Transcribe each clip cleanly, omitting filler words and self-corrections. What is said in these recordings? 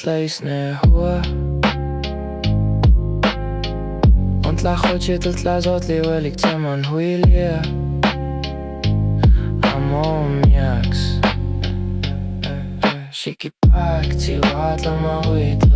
Tleicnehua xochitl tlazohtli huelic cemanhuilia miac Xiquipac Cihuātlamahuitl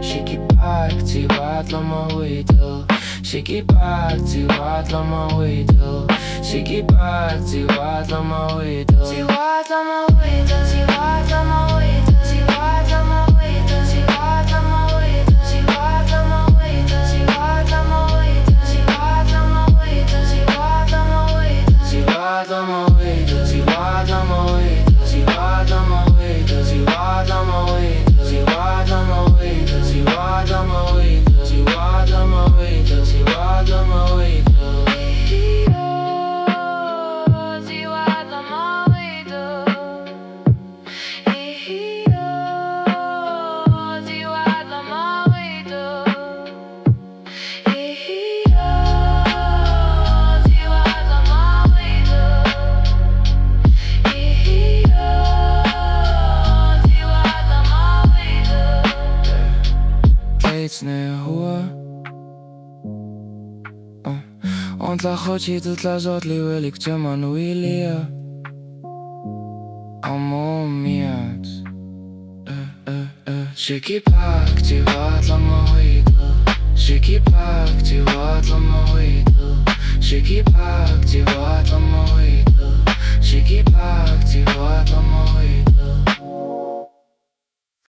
Xiquipac Cihuātlamahuitl Xiquipac Cihuātlamahuitl Xiquipac Cihuātlamahuitl Cihuātlamahuitl Cihuātlamahuitl Cihuātlamahuitl Cihuātlamahuitl Cihuātlamahuitl Cihuātlamahuitl Cihuātlamahuitl Cihuātlamahuitl Cihuātlamahuitl Cihuātlamahuitl Cihuātlamahuitl Cihuātlamahuitl Cihuātlamahuitl Cihuātlamahuitl Cihuātlamahuitl Cihuātlamahuitl Tleicnehua xochitl tlazohtli huelic cemanhuilia miac Xiquipac Cihuātlamahuitl Xiquipac Cihuātlamahuitl Xiquipac Cihuātlamahuitl Xiquipac Cihuātlamahuitl